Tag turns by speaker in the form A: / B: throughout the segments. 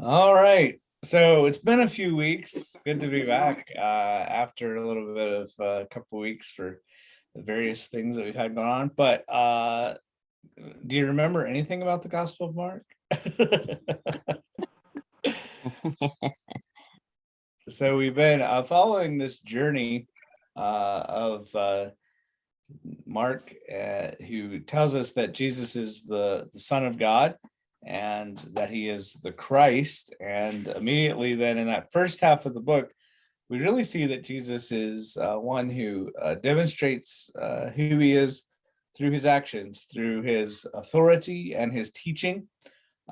A: All right. So it's been a few weeks. Good to be back after a little bit of a couple weeks for the various things that we've had going on. But do you remember anything about the Gospel of Mark? So we've been following this journey of Mark, who tells us that Jesus is the Son of God and that he is the Christ. And immediately, then, in that first half of the book, we really see that Jesus is one who demonstrates who he is through his actions, through his authority and his teaching.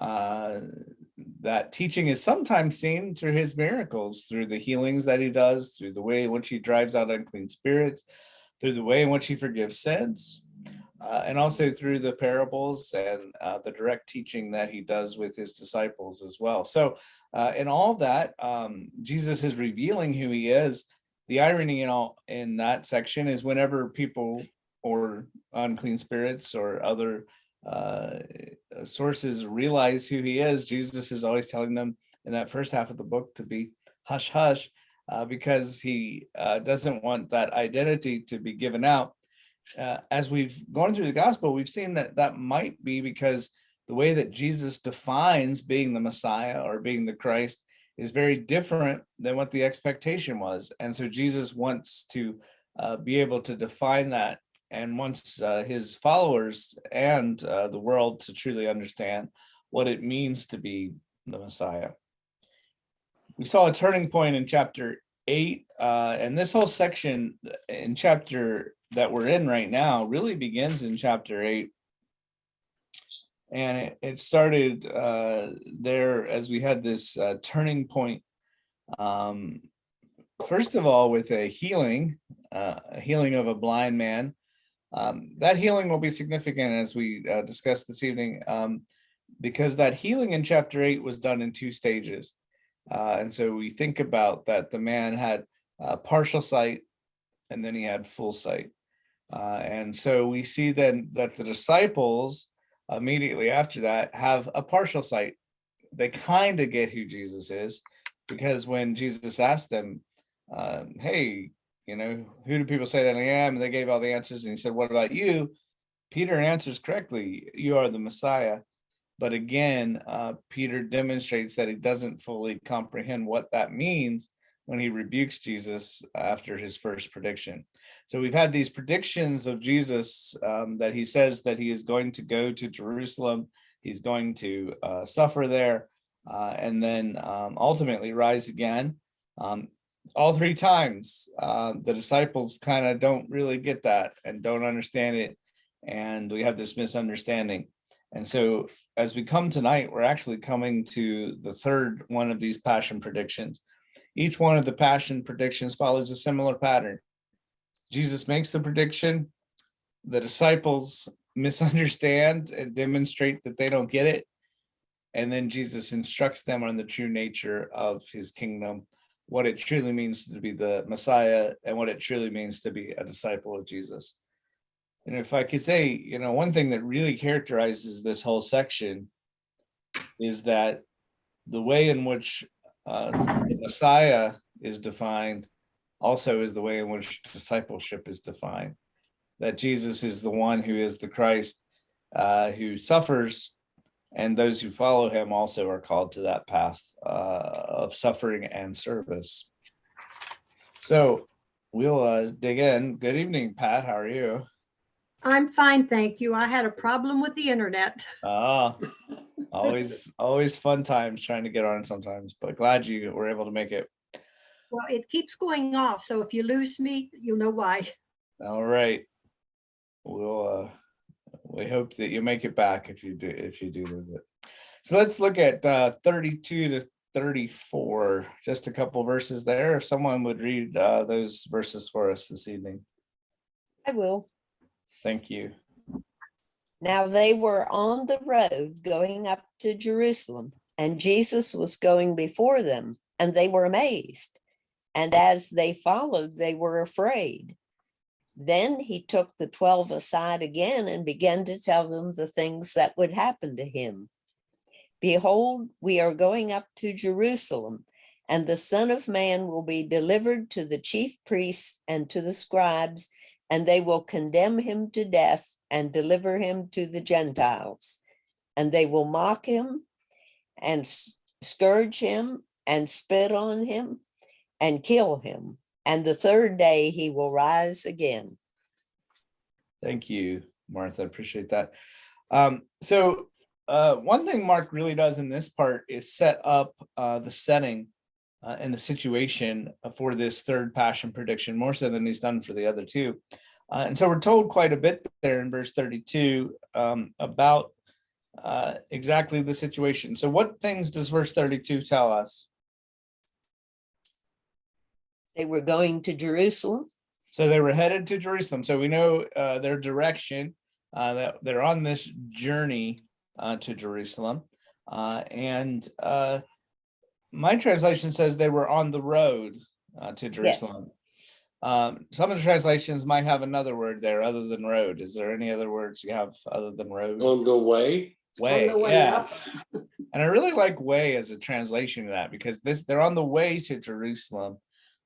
A: Uh, that teaching is sometimes seen through his miracles, through the healings that he does, through the way in which he drives out unclean spirits, through the way in which he forgives sins, and also through the parables and the direct teaching that he does with his disciples as well. So, in all of that, Jesus is revealing who he is. The irony in that section is whenever people or unclean spirits or other sources realize who he is, Jesus is always telling them in that first half of the book to be hush hush, because he doesn't want that identity to be given out. As we've gone through the gospel, we've seen that that might be because the way that Jesus defines being the Messiah or being the Christ is very different than what the expectation was. And so Jesus wants to be able to define that and wants his followers and the world to truly understand what it means to be the Messiah. We saw a turning point in chapter 8, and this whole section in chapter that we're in right now really begins in chapter 8. And it started there as we had this turning point. First of all, with a healing of a blind man. That healing will be significant as we discussed this evening, because that healing in chapter 8 was done in 2 stages. And so we think about that the man had partial sight and then he had full sight. And so we see then that the disciples immediately after that have a partial sight. They kind of get who Jesus is, because when Jesus asked them, hey, who do people say that I am? And they gave all the answers. And he said, what about you? Peter answers correctly, you are the Messiah. But again, Peter demonstrates that he doesn't fully comprehend what that means when he rebukes Jesus after his first prediction. So we've had these predictions of Jesus, that he says that he is going to go to Jerusalem, he's going to suffer there, and then ultimately rise again. All 3 times, the disciples kind of don't really get that and don't understand it. And we have this misunderstanding. And so as we come tonight, we're actually coming to the third one of these passion predictions. Each one of the passion predictions follows a similar pattern. Jesus makes the prediction, the disciples misunderstand and demonstrate that they don't get it, and then Jesus instructs them on the true nature of his kingdom, what it truly means to be the Messiah, and what it truly means to be a disciple of Jesus. And if I could say, one thing that really characterizes this whole section is that the way in which the Messiah is defined also is the way in which discipleship is defined. That Jesus is the one who is the Christ, who suffers, and those who follow him also are called to that path of suffering and service. So we'll dig in. Good evening, Pat. How are you?
B: I'm fine, thank you. I had a problem with the internet.
A: Always fun times trying to get on sometimes, but glad you were able to make it.
B: Well, it keeps going off, so if you lose me, you'll know why.
A: All right. We hope that you make it back if you do lose it. So let's look at 32 to 34, just a couple verses there. If someone would read those verses for us this evening.
C: I will.
A: Thank you.
C: Now they were on the road going up to Jerusalem, and Jesus was going before them, and they were amazed. And as they followed, they were afraid. Then he took the 12 aside again and began to tell them the things that would happen to him. Behold, we are going up to Jerusalem, and the Son of Man will be delivered to the chief priests and to the scribes, and they will condemn him to death and deliver him to the Gentiles. And they will mock him and scourge him and spit on him and kill him. And the third day he will rise again.
A: Thank you, Martha. Appreciate that. So one thing Mark really does in this part is set up the setting and the situation for this third passion prediction, more so than he's done for the other two. And so we're told quite a bit there in verse 32 about exactly the situation. So what things does verse 32 tell us?
C: They were going to Jerusalem.
A: So they were headed to Jerusalem. So we know their direction, that they're on this journey to Jerusalem. And my translation says they were on the road to Jerusalem. Some of the translations might have another word there other than road. Is there any other words you have other than road?
D: On the way.
A: Way,
E: On the way
A: yeah.
E: up.
A: And I really like way as a translation of that, because they're on the way to Jerusalem.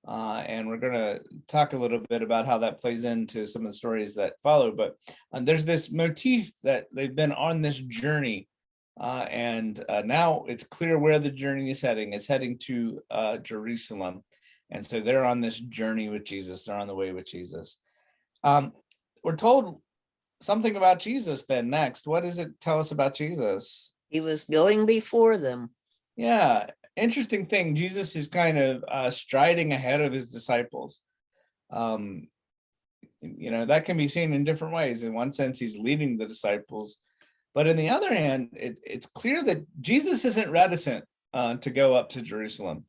A: And we're going to talk a little bit about how that plays into some of the stories that follow. But there's this motif that they've been on this journey. And now it's clear where the journey is heading. It's heading to Jerusalem. And so they're on this journey with Jesus. They're on the way with Jesus. We're told something about Jesus then next. What does it tell us about Jesus?
C: He was going before them.
A: Yeah, interesting thing. Jesus is kind of striding ahead of his disciples. That can be seen in different ways. In one sense, he's leading the disciples. But on the other hand, it's clear that Jesus isn't reticent to go up to Jerusalem.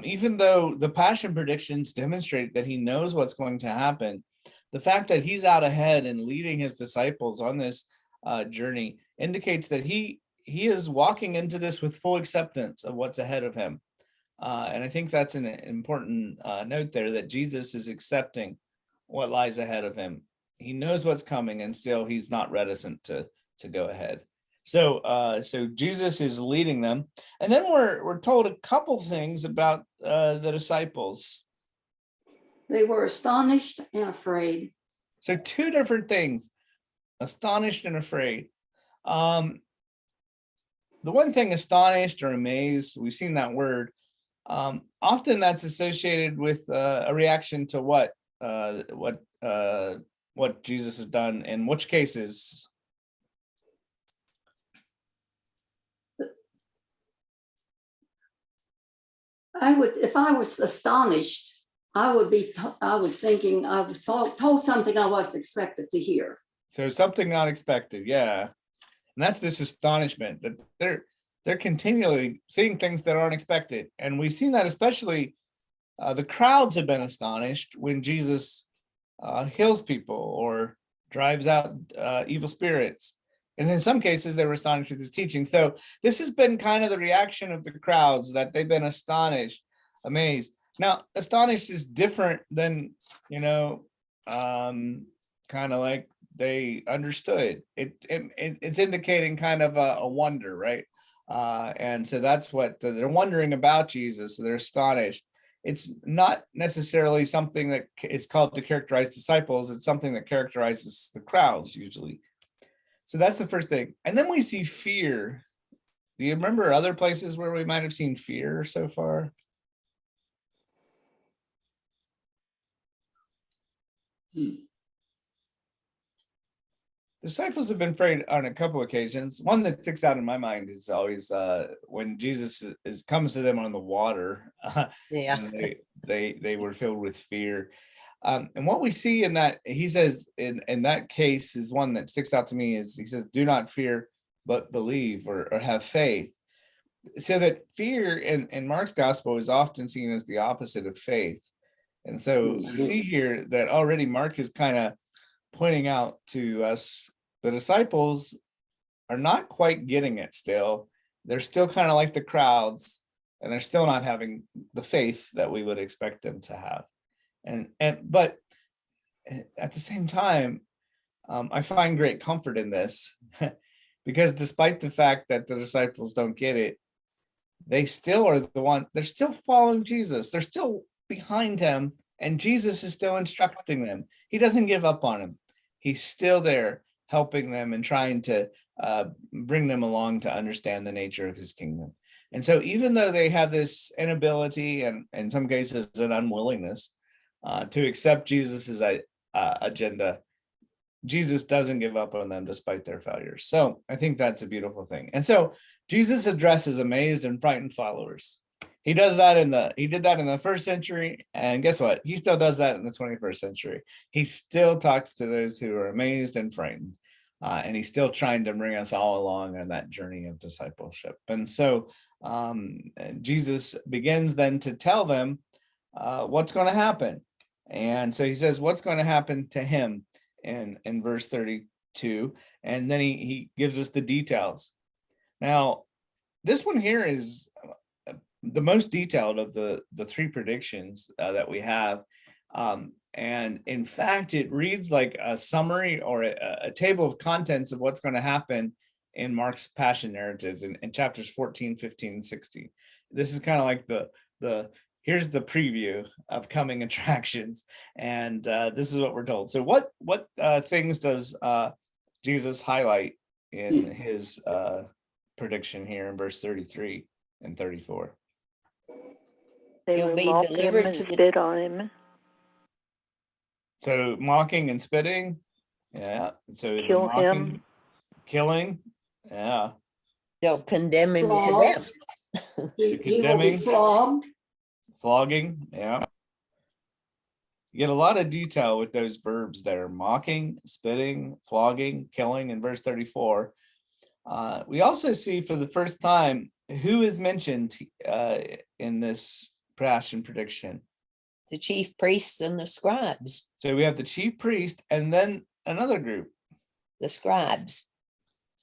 A: Even though the passion predictions demonstrate that he knows what's going to happen, the fact that he's out ahead and leading his disciples on this journey indicates that he is walking into this with full acceptance of what's ahead of him. And I think that's an important note there, that Jesus is accepting what lies ahead of him. He knows what's coming, and still he's not reticent to go ahead. So Jesus is leading them. And then we're told a couple things about the disciples.
E: They were astonished and afraid.
A: So two different things, astonished and afraid. The one thing, astonished or amazed, we've seen that word. Often that's associated with a reaction to what Jesus has done. In which cases?
E: If I was astonished, I was thinking, I was told something I wasn't expected to hear.
A: So something unexpected, yeah. And that's this astonishment that they're continually seeing things that aren't expected. And we've seen that especially the crowds have been astonished when Jesus heals people or drives out evil spirits. And in some cases, they were astonished with his teaching. So this has been kind of the reaction of the crowds, that they've been astonished, amazed. Now, astonished is different than, kind of like they understood. It's indicating kind of a wonder, right? And so that's what they're wondering about Jesus. So they're astonished. It's not necessarily something that is called to characterize disciples. It's something that characterizes the crowds usually. So that's the first thing. And then we see fear. Do you remember other places where we might have seen fear so far? Disciples have been afraid on a couple occasions. One that sticks out in my mind is always when Jesus comes to them on the water.
C: Yeah.
A: And they were filled with fear. And what we see in that, he says in that case, is one that sticks out to me, is he says, do not fear, but believe or have faith. So that fear in Mark's gospel is often seen as the opposite of faith. And so we see here that already Mark is kind of pointing out to us, the disciples are not quite getting it still. They're still kind of like the crowds, and they're still not having the faith that we would expect them to have. But at the same time, I find great comfort in this because despite the fact that the disciples don't get it, they still are the one, they're still following Jesus. They're still behind him, and Jesus is still instructing them. He doesn't give up on them. He's still there helping them and trying to bring them along to understand the nature of his kingdom. And so even though they have this inability and in some cases an unwillingness to accept Jesus's agenda, Jesus doesn't give up on them despite their failures. So I think that's a beautiful thing. And so Jesus addresses amazed and frightened followers. He did that in the first century, and guess what? He still does that in the 21st century. He still talks to those who are amazed and frightened, and he's still trying to bring us all along on that journey of discipleship. And so Jesus begins then to tell them what's going to happen. And so he says what's going to happen to him in verse 32, and then he gives us the details. Now, this one here is the most detailed of the three predictions that we have. And in fact, it reads like a summary or a table of contents of what's going to happen in Mark's Passion narrative in chapters 14, 15, and 16. This is kind of like the here's the preview of coming attractions, and this is what we're told. So what things does Jesus highlight in his prediction here in verse 33 and 34?
D: They
C: He'll
D: will
C: be
D: mock him
C: delivered
D: and
C: to the-
D: spit on him,
A: So mocking and spitting, yeah. So the
D: kill
A: mocking,
D: him.
A: killing, yeah.
C: They'll condemn him to
E: Flogged.
C: death.
E: He will be
A: Condemning.
E: flogged.
A: Flogging, yeah. You get a lot of detail with those verbs there: mocking, spitting, flogging, killing in verse 34. We also see for the first time who is mentioned in this Passion prediction.
C: The chief priests and the scribes,
A: So we have the chief priest, and then another group,
C: the scribes,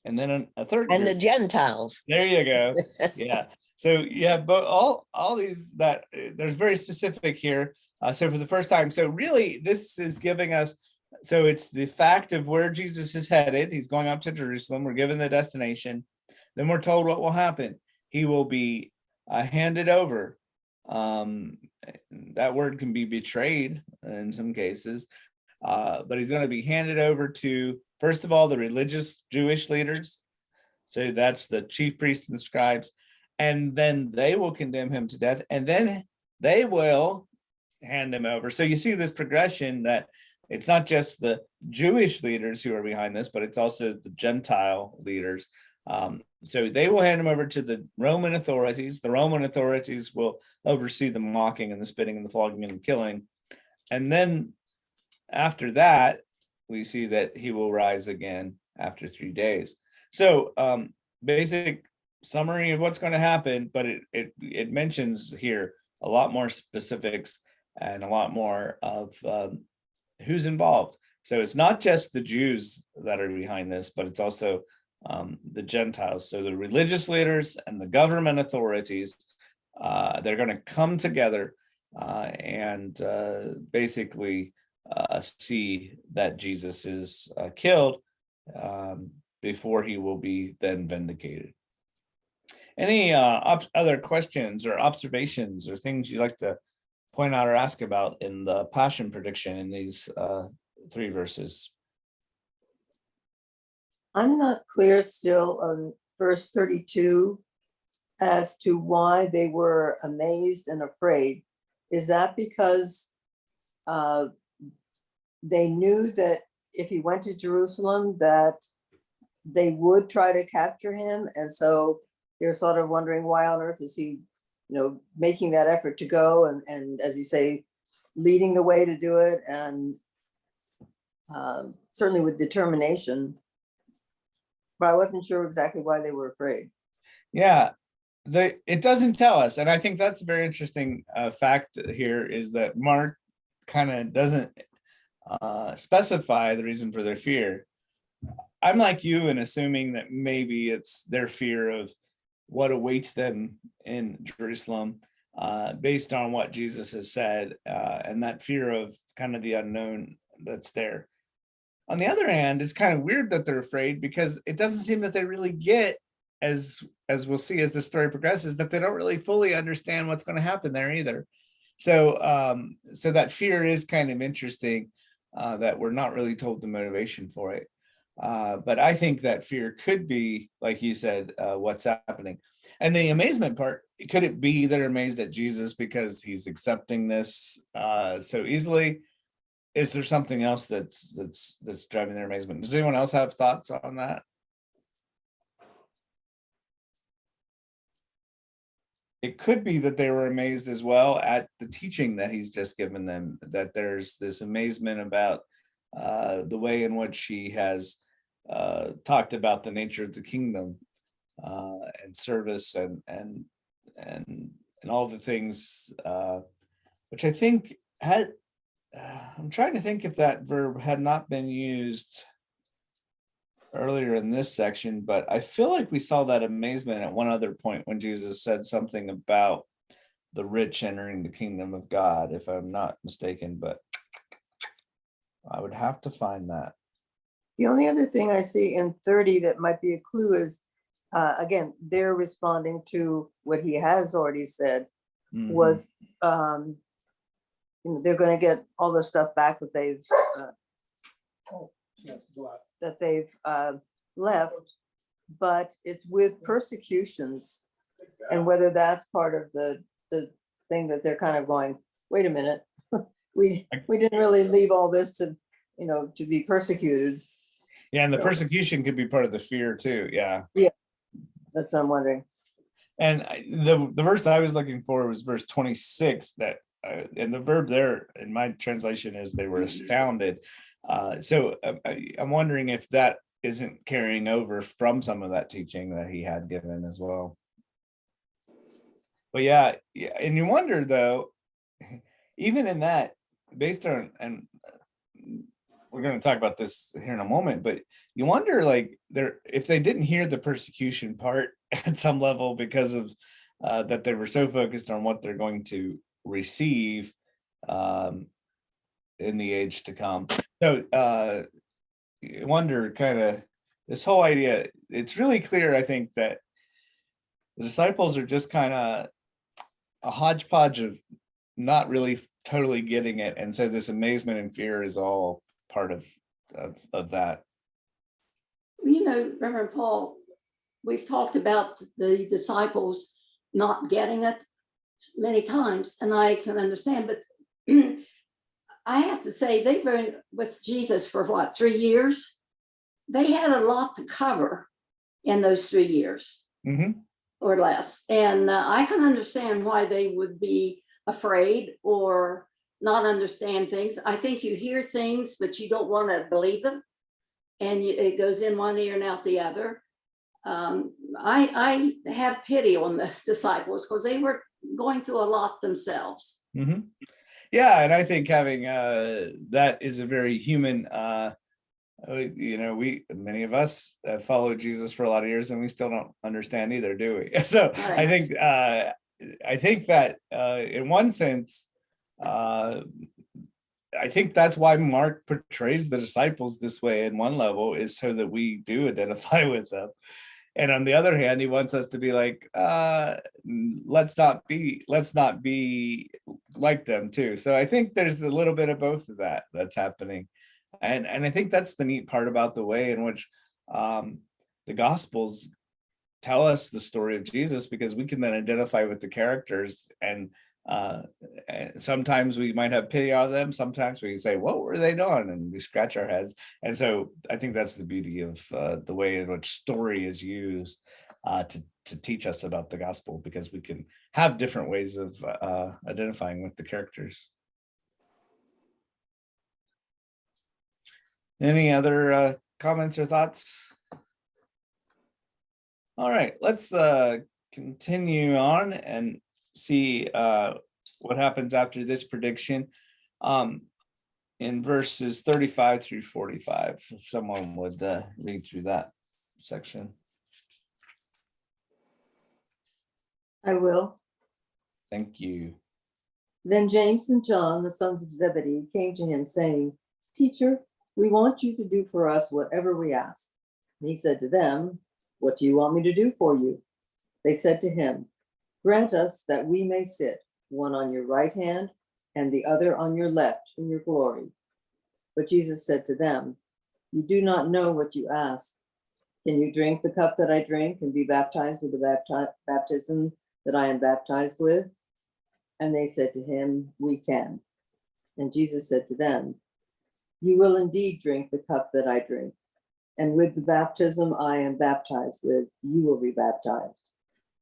A: and then a third
C: and the
A: group.
C: Gentiles.
A: There you go. Yeah. So you have all these that there's very specific here. So for the first time, so really this is giving us, so it's the fact of where Jesus is headed. He's going up to Jerusalem. We're given the destination. Then we're told what will happen. He will be handed over. That word can be betrayed in some cases, but he's going to be handed over to, first of all, the religious Jewish leaders. So that's the chief priests and scribes, and then they will condemn him to death, and then they will hand him over. So you see this progression that it's not just the Jewish leaders who are behind this, but it's also the Gentile leaders. So they will hand him over to the Roman authorities. The Roman authorities will oversee the mocking and the spitting and the flogging and the killing. And then after that, we see that he will rise again after 3 days. So basic summary of what's going to happen, but it mentions here a lot more specifics and a lot more of who's involved. So it's not just the Jews that are behind this, but it's also the Gentiles. So the religious leaders and the government authorities, they're going to come together and basically see that Jesus is killed before he will be then vindicated. Any other questions or observations or things you'd like to point out or ask about in the Passion prediction in these 3 verses?
F: I'm not clear still on verse 32 as to why they were amazed and afraid. Is that because they knew that if he went to Jerusalem that they would try to capture him, and so they're sort of wondering why on earth is he, making that effort to go and as you say, leading the way to do it, and certainly with determination. But I wasn't sure exactly why they were afraid.
A: Yeah, it doesn't tell us, and I think that's a very interesting fact here, is that Mark kind of doesn't specify the reason for their fear. I'm like you in assuming that maybe it's their fear of what awaits them in Jerusalem based on what Jesus has said, and that fear of kind of the unknown that's there. On the other hand, it's kind of weird that they're afraid, because it doesn't seem that they really get, as we'll see as the story progresses, that they don't really fully understand what's going to happen there either. So so that fear is kind of interesting, that we're not really told the motivation for it. But I think that fear could be, like you said, what's happening. And the amazement part, could it be they're amazed at Jesus because he's accepting this so easily? Is there something else that's driving their amazement? Does anyone else have thoughts on that? It could be that they were amazed as well at the teaching that he's just given them, that there's this amazement about the way in which he has talked about the nature of the kingdom and service and all the things, which I think had, I'm trying to think if that verb had not been used earlier in this section, but I feel like we saw that amazement at one other point when Jesus said something about the rich entering the kingdom of God, if I'm not mistaken, but I would have to find that.
F: The only other thing I see in 30 that might be a clue is, again, they're responding to what he has already said, was they're going to get all the stuff back that they've left, but it's with persecutions, and whether that's part of the thing that they're kind of going, wait a minute, we didn't really leave all this to be persecuted.
A: Yeah, and the persecution could be part of the fear too. Yeah.
F: That's what I'm wondering.
A: And the verse that I was looking for was verse 26, that and the verb there in my translation is they were astounded. So I'm wondering if that isn't carrying over from some of that teaching that he had given as well. But yeah, and you wonder though, even in that, based on, and we're going to talk about this here in a moment, but you wonder, like, if they didn't hear the persecution part at some level because of that they were so focused on what they're going to receive in the age to come. So you wonder, kind of, this whole idea, it's really clear, I think, that the disciples are just kind of a hodgepodge of not really totally getting it, and so this amazement and fear is all part of that.
E: Reverend Paul, we've talked about the disciples not getting it many times, and I can understand, but I have to say, they've been with Jesus for what, 3 years? They had a lot to cover in those 3 years or less. And I can understand why they would be afraid or not understand things. I think you hear things, but you don't want to believe them. And it goes in one ear and out the other. I have pity on the disciples because they were going through a lot themselves.
A: Yeah, and I think having that is a very human, many of us have followed Jesus for a lot of years and we still don't understand either, do we? So right. I think that in one sense, I think that's why Mark portrays the disciples this way in one level, is so that we do identify with them. And on the other hand, he wants us to be like, let's not be like them too. So I think there's a little bit of both of that that's happening. And I think that's the neat part about the way in which the Gospels tell us the story of Jesus, because we can then identify with the characters, and sometimes we might have pity on them. Sometimes we say, what were they doing? And we scratch our heads. And so I think that's the beauty of the way in which story is used to teach us about the gospel, because we can have different ways of identifying with the characters. Any other comments or thoughts? All right, let's continue on and see what happens after this prediction in verses 35 through 45. If someone would read through that section.
F: I will.
A: Thank you.
F: Then James and John, the sons of Zebedee, came to him saying, Teacher, We want you to do for us whatever we ask. And he said to them, what do you want me to do for you? They said to him, grant us that we may sit, one on your right hand and the other on your left in your glory. But Jesus said to them, you do not know what you ask. Can you drink the cup that I drink and be baptized with the baptism that I am baptized with? And they said to him, we can. And Jesus said to them, you will indeed drink the cup that I drink, and with the baptism I am baptized with, you will be baptized.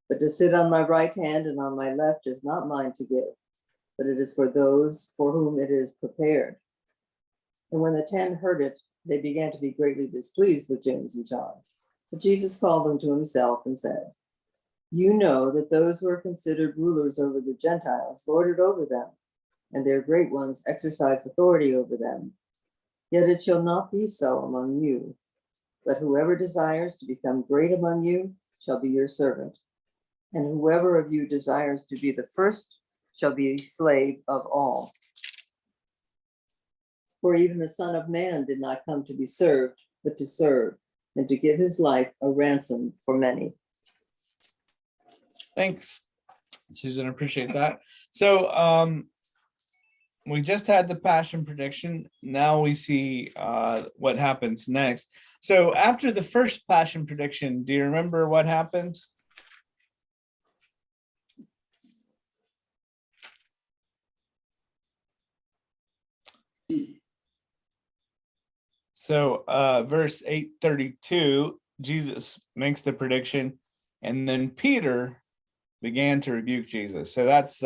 F: But to sit on my right hand and on my left is not mine to give, but it is for those for whom it is prepared. And when the 10 heard it, they began to be greatly displeased with James and John. But Jesus called them to himself and said, you know that those who are considered rulers over the Gentiles lord it over them, and their great ones exercise authority over them. Yet it shall not be so among you, but whoever desires to become great among you shall be your servant. And whoever of you desires to be the first shall be a slave of all. For even the Son of Man did not come to be served, but to serve, and to give his life a ransom for many.
A: Thanks, Susan. I appreciate that. So we just had the passion prediction. Now we see what happens next. So after the first passion prediction, do you remember what happened? So verse 832, Jesus makes the prediction, and then Peter began to rebuke Jesus. So that's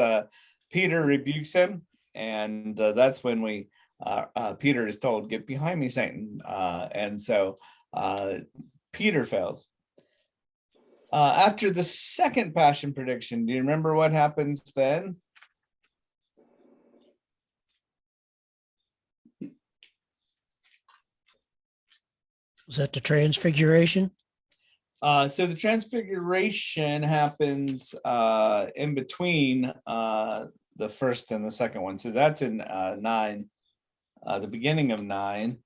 A: Peter rebukes him, and that's when we Peter is told, get behind me, Satan. And so Peter fails. After the second passion prediction, do you remember what happens then?
G: Was that the transfiguration?
A: So the transfiguration happens in between the first and the second one. So that's in 9, the beginning of 9,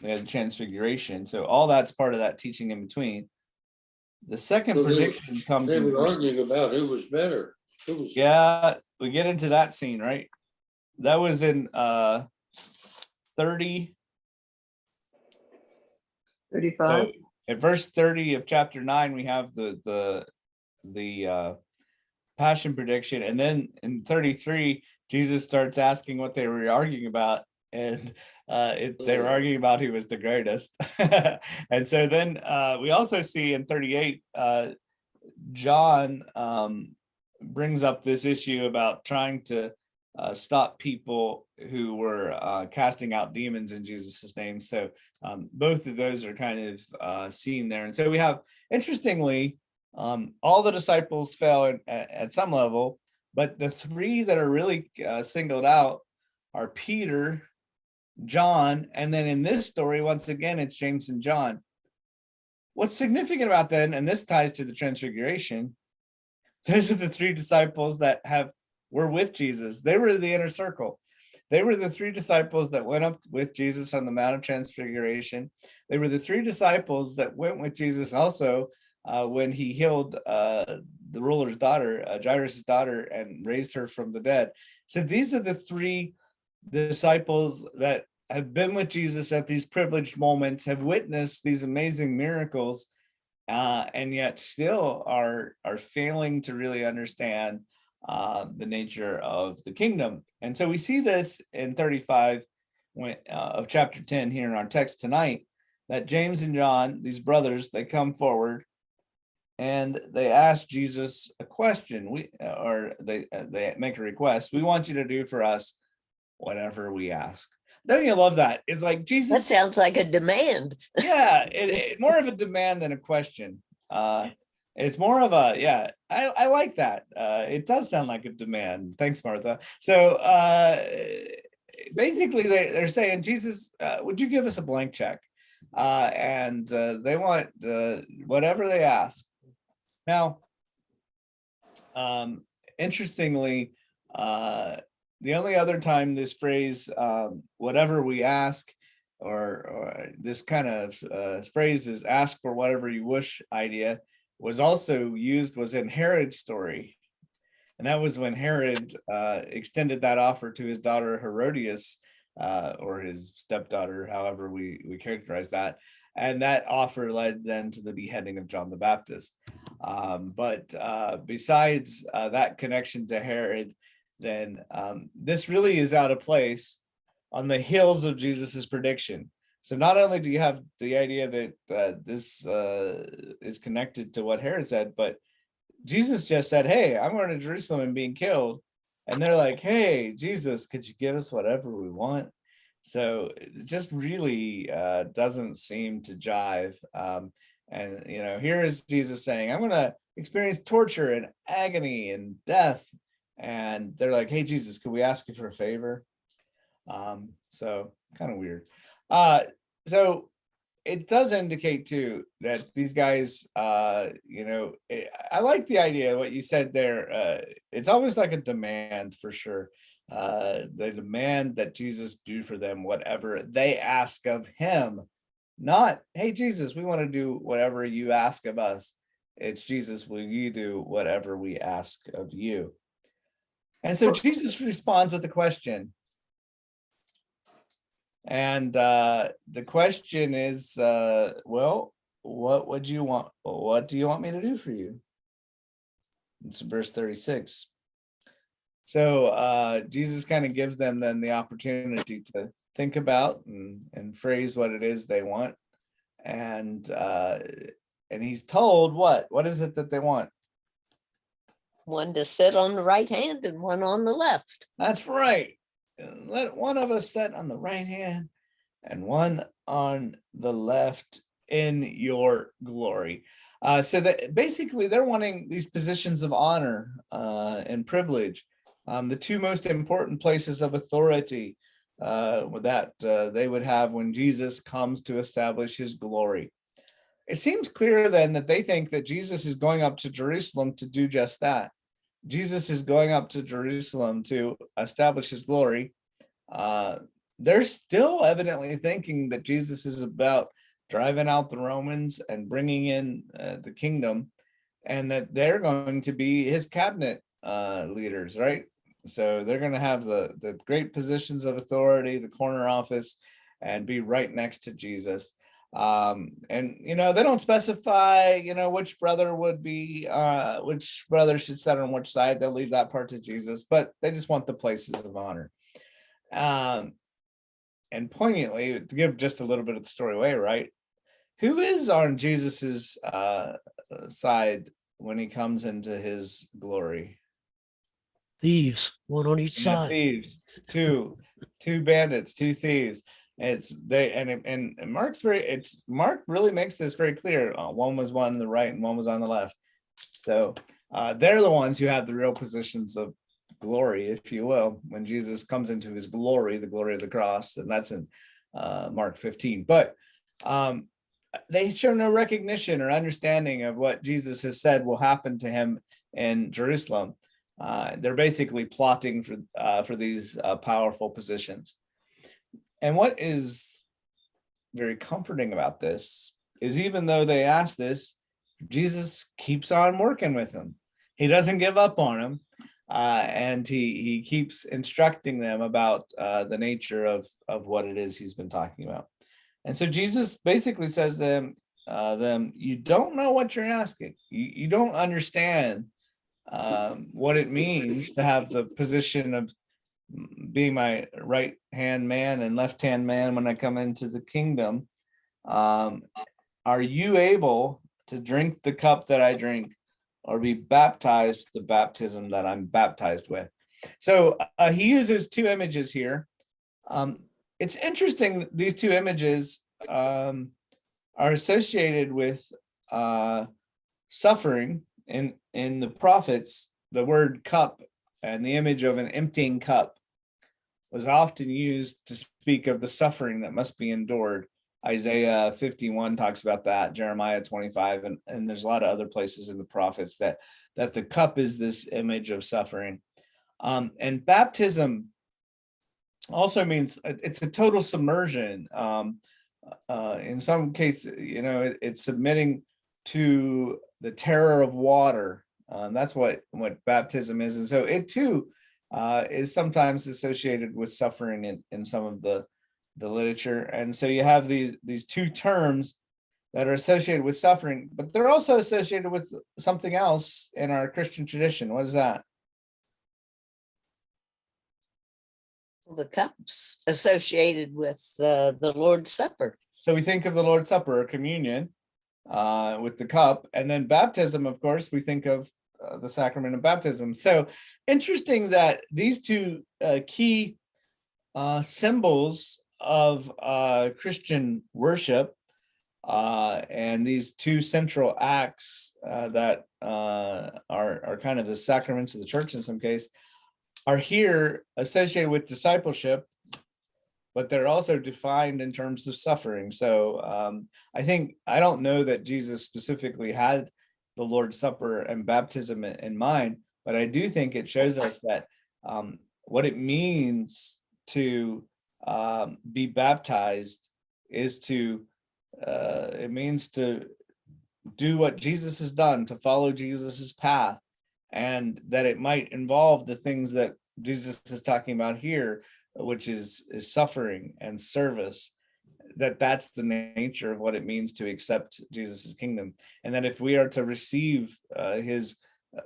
A: we had the transfiguration. So all that's part of that teaching in between. The second
H: So
A: prediction comes
H: They
A: in
H: were
A: verse,
H: arguing about who was better. Who was,
A: yeah, we get into that scene, right? That was in 30.
F: 35.
A: So at verse 30 of chapter 9, we have the passion prediction, and then in 33, Jesus starts asking what they were arguing about, and they were arguing about who was the greatest. And so then we also see in 38, John brings up this issue about trying to stop people who were casting out demons in Jesus's name. So both of those are kind of seen there. And so we have, interestingly, all the disciples fell at some level, but the three that are really singled out are Peter, John, and then in this story, once again, it's James and John. What's significant about then, and this ties to the transfiguration, those are the three disciples that were with Jesus. They were the inner circle. They were the three disciples that went up with Jesus on the Mount of Transfiguration. They were the three disciples that went with Jesus also when he healed the ruler's daughter, Jairus' daughter, and raised her from the dead. So these are the three disciples that have been with Jesus at these privileged moments, have witnessed these amazing miracles, and yet still are failing to really understand the nature of the kingdom. And so we see this in 35 of chapter 10 here in our text tonight, that James and John, these brothers, they come forward and they ask Jesus a question. They make a request. We want you to do for us whatever we ask. Don't you love that? It's like Jesus.
C: That sounds like a demand.
A: Yeah, it more of a demand than a question. It's more of a, yeah, I like that. It does sound like a demand. Thanks, Martha. So basically they're saying, Jesus, would you give us a blank check? And they want whatever they ask. Now, interestingly, the only other time this phrase, whatever we ask, or this kind of phrase is ask for whatever you wish idea was also used was in Herod's story. And that was when Herod extended that offer to his daughter Herodias, or his stepdaughter, however we characterize that. And that offer led then to the beheading of John the Baptist. But besides that connection to Herod, then this really is out of place on the heels of Jesus's prediction. So not only do you have the idea that this is connected to what Herod said, but Jesus just said, hey, I'm going to Jerusalem and being killed. And they're like, hey, Jesus, could you give us whatever we want? So it just really doesn't seem to jive. And, here is Jesus saying, I'm going to experience torture and agony and death. And they're like, hey, Jesus, could we ask you for a favor? So kind of weird. So it does indicate too that these guys, I like the idea of what you said there. It's always like a demand for sure. They demand that Jesus do for them whatever they ask of him. Not, hey, Jesus, we want to do whatever you ask of us. It's Jesus, will you do whatever we ask of you? And so Jesus responds with a question. And the question is, well, what would you want? What do you want me to do for you? It's verse 36. So Jesus kind of gives them then the opportunity to think about and phrase what it is they want. And he's told what is it that they want?
C: One to sit on the right hand and one on the left.
A: That's right. Let one of us sit on the right hand and one on the left in your glory. So that basically they're wanting these positions of honor and privilege, the two most important places of authority that they would have when Jesus comes to establish his glory. It seems clear then that they think that Jesus is going up to Jerusalem to do just that. Jesus is going up to Jerusalem to establish his glory. They're still evidently thinking that Jesus is about driving out the Romans and bringing in the kingdom, and that they're going to be his cabinet leaders, right? So they're going to have the great positions of authority, the corner office, and be right next to Jesus. And they don't specify which brother would be which brother should sit on which side. They'll leave that part to Jesus, but they just want the places of honor. And poignantly, to give just a little bit of the story away, right, who is on Jesus's side when he comes into his glory?
G: Thieves, one on each
A: Yeah,
G: side.
A: thieves, two bandits, two thieves. It's they and Mark really makes this very clear. One was on the right and one was on the left. So they're the ones who have the real positions of glory, if you will, when Jesus comes into his glory, the glory of the cross, and that's in Mark 15. But they show no recognition or understanding of what Jesus has said will happen to him in Jerusalem. They're basically plotting for these powerful positions. And what is very comforting about this is even though they ask this, Jesus keeps on working with them. He doesn't give up on them. And he keeps instructing them about the nature of what it is he's been talking about. And so Jesus basically says to them, you don't know what you're asking. You don't understand what it means to have the position of being my right hand man and left hand man when I come into the kingdom. Are you able to drink the cup that I drink, or be baptized with the baptism that I'm baptized with? So he uses two images here. It's interesting, these two images are associated with suffering. In the prophets, the word cup and the image of an emptying cup was often used to speak of the suffering that must be endured. Isaiah 51 talks about that, Jeremiah 25, and there's a lot of other places in the prophets that the cup is this image of suffering. And baptism also means it's a total submersion. In some cases, it's submitting to the terror of water. That's what baptism is, and so it too is sometimes associated with suffering in some of the literature. And so you have these two terms that are associated with suffering, but they're also associated with something else in our Christian tradition. What is that?
C: The cups associated with the Lord's Supper.
A: So we think of the Lord's Supper or communion with the cup, and then baptism, of course, we think of the sacrament of baptism. So interesting that these two key symbols of Christian worship and these two central acts that are kind of the sacraments of the church in some case are here associated with discipleship, but they're also defined in terms of suffering. So I don't know that Jesus specifically had the Lord's Supper and baptism in mind, but I do think it shows us that what it means to be baptized is it means to do what Jesus has done, to follow Jesus's path, and that it might involve the things that Jesus is talking about here, which is suffering and service. That's the nature of what it means to accept Jesus's kingdom, and that if we are to receive his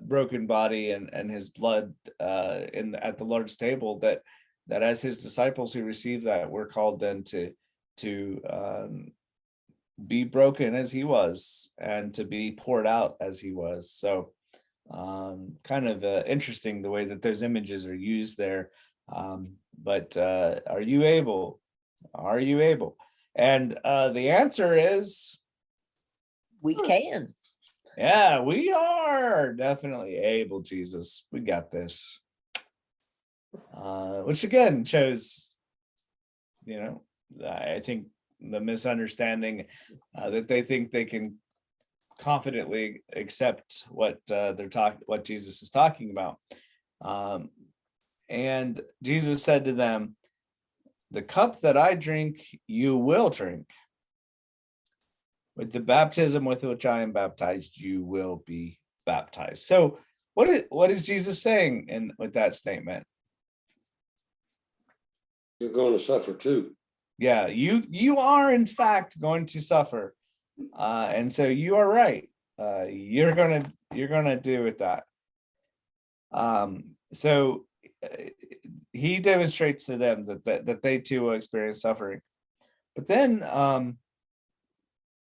A: broken body and his blood at the Lord's table, that as his disciples who receive that, we're called then to be broken as he was and to be poured out as he was. So kind of interesting the way that those images are used there. But are you able? And the answer is
C: We can.
A: yeah, we are definitely able, Jesus. We got this. Which again shows, I think the misunderstanding that they think they can confidently accept what Jesus is talking about. And Jesus said to them, "The cup that I drink, you will drink. With the baptism with which I am baptized, you will be baptized." So what is Jesus saying with that statement?
H: You're going to suffer too.
A: Yeah, you are in fact going to suffer. And so you are right. You're gonna do with that. So he demonstrates to them that they too will experience suffering. But then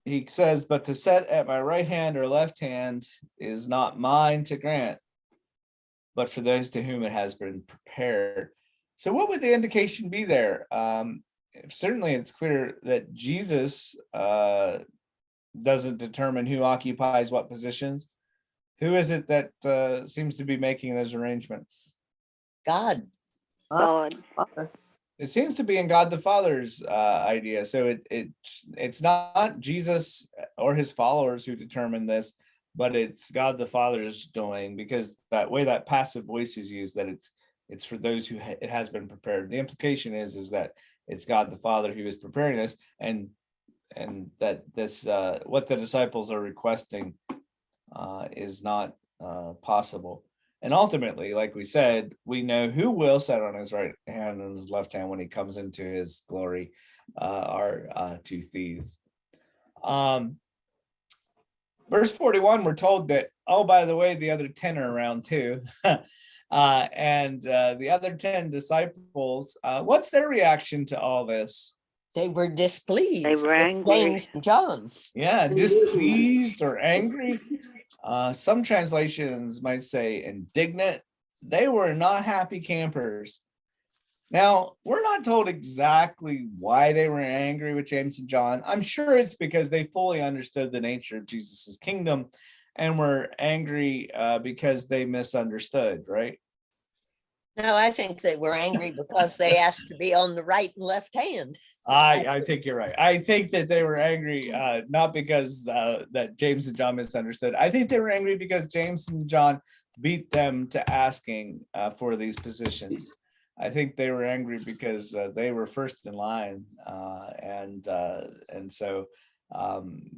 A: he says, "But to set at my right hand or left hand is not mine to grant, but for those to whom it has been prepared." So what would the indication be there? Certainly it's clear that Jesus doesn't determine who occupies what positions. Who is it that seems to be making those arrangements?
C: God.
D: God.
F: Father.
A: It seems to be in God the Father's idea. So it's not Jesus or his followers who determine this, but it's God the Father's doing, because that way that passive voice is used, that it's for those who it has been prepared. The implication is that it's God the Father who is preparing this, and that this what the disciples are requesting is not possible. And ultimately, like we said, we know who will sit on his right hand and his left hand when he comes into his glory, are two thieves. Verse 41, we're told that, oh, by the way, the other 10 are around too. And the other 10 disciples, what's their reaction to all this?
C: They were displeased.
D: They were
C: with
D: angry.
C: James and John.
A: Yeah, displeased or angry. Some translations might say indignant. They were not happy campers. Now, we're not told exactly why they were angry with James and John. I'm sure it's because they fully understood the nature of Jesus's kingdom and were angry because they misunderstood, right?
C: No, I think they were angry because they asked to be on the right and left hand.
A: I think you're right. I think that they were angry not because that James and John misunderstood. I think they were angry because James and John beat them to asking for these positions. I think they were angry because they were first in line, and so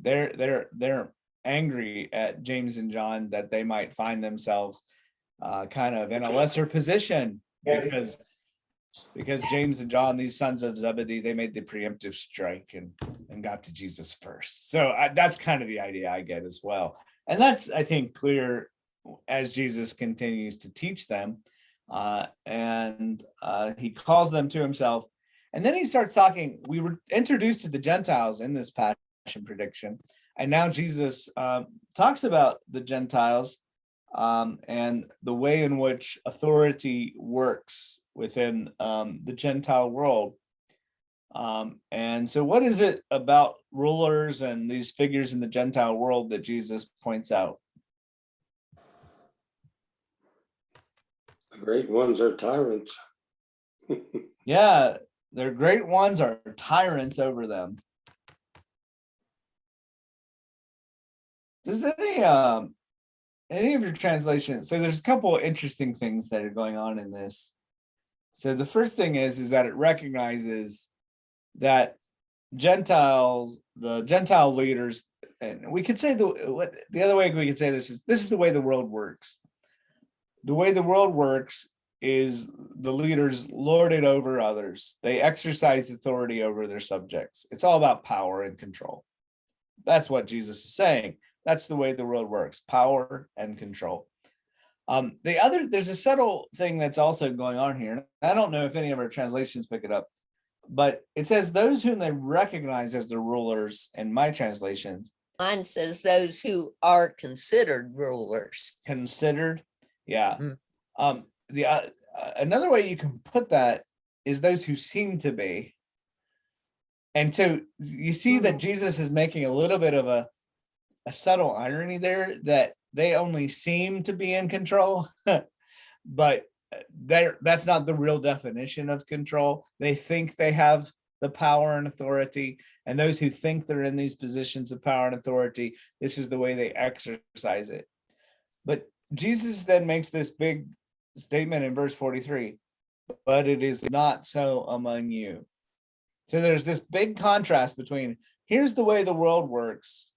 A: they're angry at James and John that they might find themselves kind of in a lesser position because James and John, these sons of Zebedee, they made the preemptive strike and got to Jesus first. So that's kind of the idea I get as well. And that's, I think, clear as Jesus continues to teach them. And he calls them to himself. And then he starts talking. We were introduced to the Gentiles in this passion prediction. And now Jesus talks about the Gentiles and the way in which authority works within the Gentile world. And so what is it about rulers and these figures in the Gentile world that Jesus points out?
H: The great ones are tyrants.
A: Yeah, their great ones are tyrants over them. Does any of your translations, so there's a couple of interesting things that are going on in this. So the first thing is that it recognizes that Gentiles, the Gentile leaders, and we could say the other way we could say this is the way the world works. The way the world works is the leaders lord it over others. They exercise authority over their subjects. It's all about power and control. That's what Jesus is saying. That's the way the world works, power and control. There's a subtle thing that's also going on here. I don't know if any of our translations pick it up, but it says those whom they recognize as the rulers in my translations.
C: Mine says those who are considered rulers.
A: Considered, yeah.
C: Mm.
A: Another way you can put that is those who seem to be. And so you see that Jesus is making a little bit of a subtle irony there, that they only seem to be in control, but that's not the real definition of control. They think they have the power and authority, and those who think they're in these positions of power and authority, this is the way they exercise it. But Jesus then makes this big statement in verse 43, but it is not so among you. So there's this big contrast between here's the way the world works,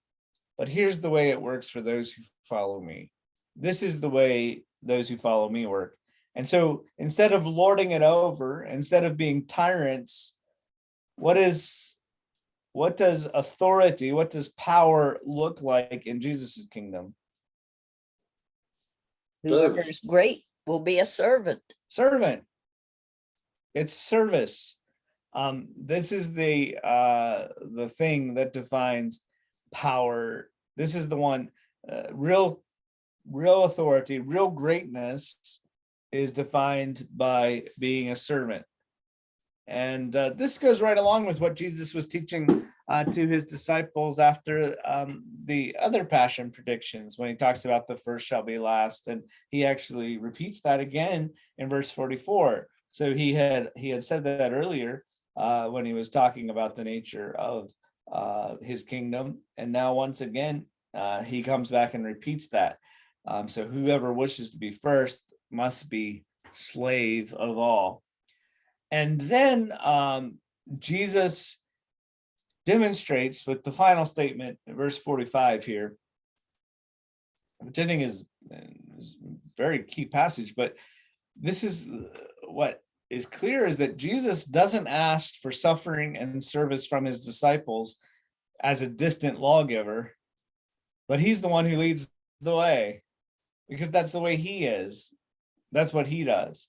A: but here's the way it works for those who follow me. This is the way those who follow me work. And so instead of lording it over, instead of being tyrants, what does authority, what does power look like in Jesus's kingdom?
C: Whoever's great will be a servant.
A: Servant. It's service. This is the thing that defines power. This is the one, real authority, real greatness is defined by being a servant. And this goes right along with what Jesus was teaching to his disciples after the other passion predictions, when he talks about the first shall be last, and he actually repeats that again in verse 44. So he had said that earlier when he was talking about the nature of his kingdom, and now once again he comes back and repeats that. So whoever wishes to be first must be slave of all. And then Jesus demonstrates with the final statement in verse 45 here, which I think is a very key passage, but this is what is clear, is that Jesus doesn't ask for suffering and service from his disciples as a distant lawgiver, but he's the one who leads the way, because that's the way he is. That's what he does.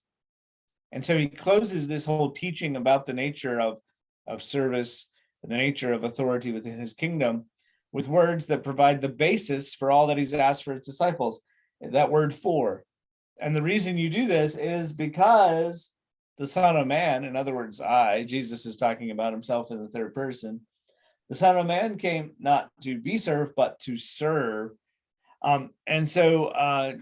A: And so he closes this whole teaching about the nature of service and the nature of authority within his kingdom with words that provide the basis for all that he's asked for his disciples. That word "for." And the reason you do this is because the Son of Man, in other words, Jesus is talking about himself in the third person. The Son of Man came not to be served, but to serve. And so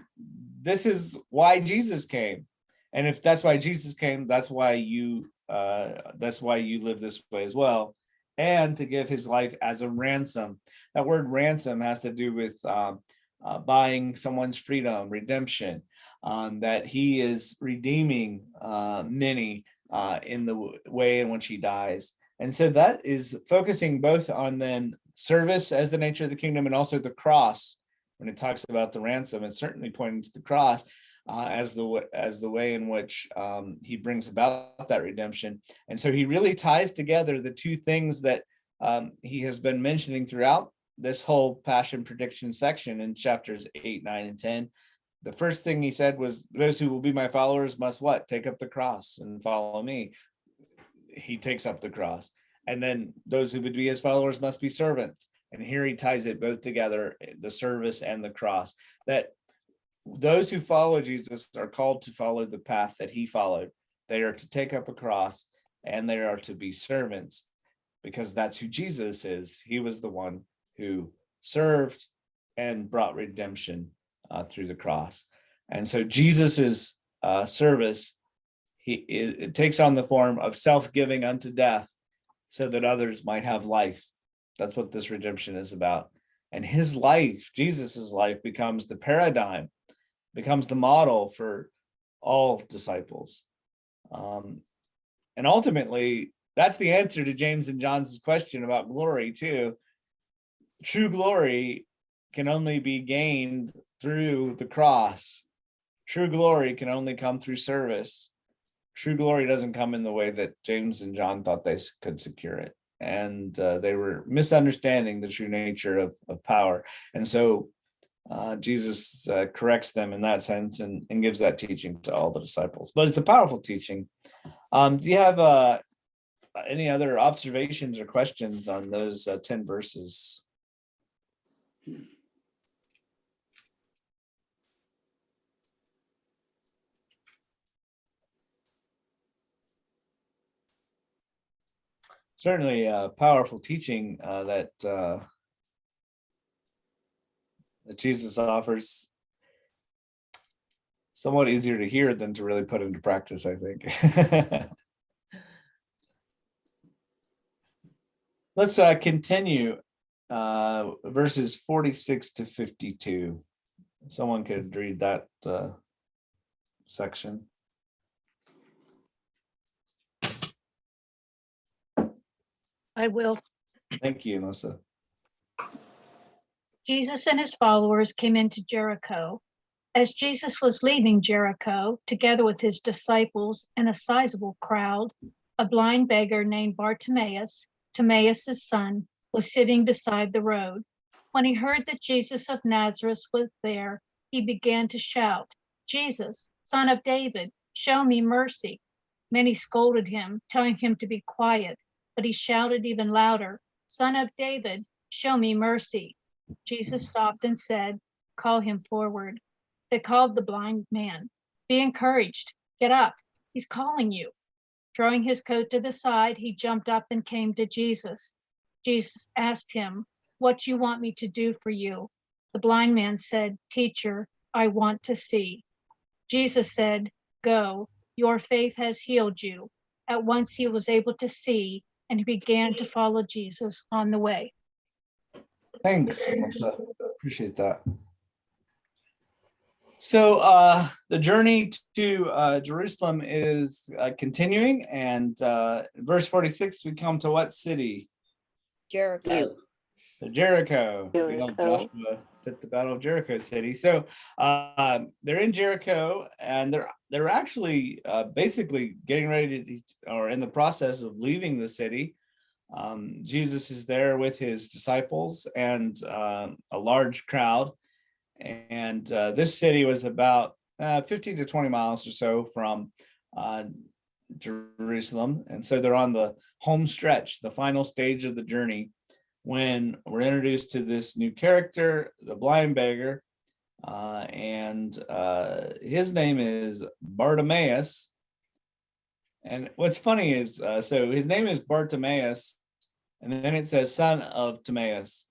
A: this is why Jesus came. And if that's why Jesus came, that's why you live this way as well, and to give his life as a ransom. That word ransom has to do with buying someone's freedom, redemption, that he is redeeming many in the way in which he dies. And so that is focusing both on then service as the nature of the kingdom and also the cross. When it talks about the ransom, it's certainly pointing to the cross as the way in which he brings about that redemption. And so he really ties together the two things that he has been mentioning throughout this whole passion prediction section in chapters 8, 9, and 10. The first thing he said was, those who will be my followers must what? Take up the cross and follow me. He takes up the cross. And then those who would be his followers must be servants. And here he ties it both together, the service and the cross, that those who follow Jesus are called to follow the path that he followed. They are to take up a cross and they are to be servants, because that's who Jesus is. He was the one who served and brought redemption through the cross. And so Jesus's service, it takes on the form of self-giving unto death so that others might have life. That's what this redemption is about. And his life, Jesus's life, becomes the paradigm, becomes the model for all disciples. And ultimately, that's the answer to James and John's question about glory too. True glory can only be gained through the cross. True glory can only come through service. True glory doesn't come in the way that James and John thought they could secure it. And they were misunderstanding the true nature of power. And so Jesus corrects them in that sense and gives that teaching to all the disciples. But it's a powerful teaching. Do you have any other observations or questions on those 10 verses? Certainly a powerful teaching that Jesus offers. Somewhat easier to hear than to really put into practice, I think. Let's continue verses 46 to 52. Someone could read that section.
I: I will.
A: Thank you, Melissa.
I: Jesus and his followers came into Jericho. As Jesus was leaving Jericho, together with his disciples and a sizable crowd, a blind beggar named Bartimaeus, Timaeus' son, was sitting beside the road. When he heard that Jesus of Nazareth was there, he began to shout, "Jesus, Son of David, show me mercy." Many scolded him, telling him to be quiet, but he shouted even louder, "Son of David, show me mercy." Jesus stopped and said, "Call him forward." They called the blind man. "Be encouraged. Get up. He's calling you." Throwing his coat to the side, he jumped up and came to Jesus. Jesus asked him, "What do you want me to do for you?" The blind man said, "Teacher, I want to see." Jesus said, "Go, your faith has healed you." At once he was able to see, and he began to follow Jesus on the way.
A: Thanks, Melissa. Appreciate that. So the journey to Jerusalem is continuing, and verse 46, we come to what city?
C: Jericho.
A: To Jericho. You know,
D: Jericho.
A: Joshua fit the battle of Jericho city. So they're in Jericho, and they're actually basically getting ready to, or in the process of leaving the city. Jesus is there with his disciples and a large crowd. And this city was about 15 to 20 miles or so from Jerusalem. And so they're on the home stretch, the final stage of the journey, when we're introduced to this new character, the blind beggar. And his name is Bartimaeus. And what's funny is, so his name is Bartimaeus, and then it says son of Timaeus.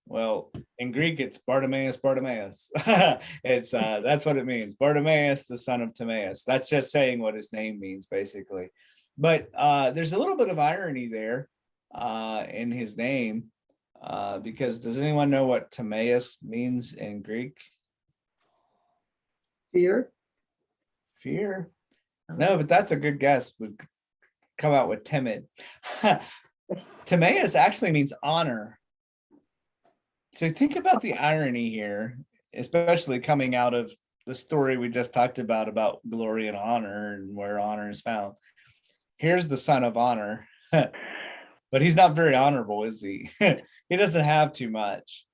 A: Well, in Greek, it's Bartimaeus, Bartimaeus. It's that's what it means. Bartimaeus, the son of Timaeus. That's just saying what his name means, basically. But there's a little bit of irony there in his name. Because does anyone know what Timaeus means in Greek?
F: Fear?
A: Fear? No, but that's a good guess. Would come out with timid. Timaeus actually means honor. So think about the irony here, especially coming out of the story we just talked about glory and honor and where honor is found. Here's the son of honor, but he's not very honorable, is he? He doesn't have too much.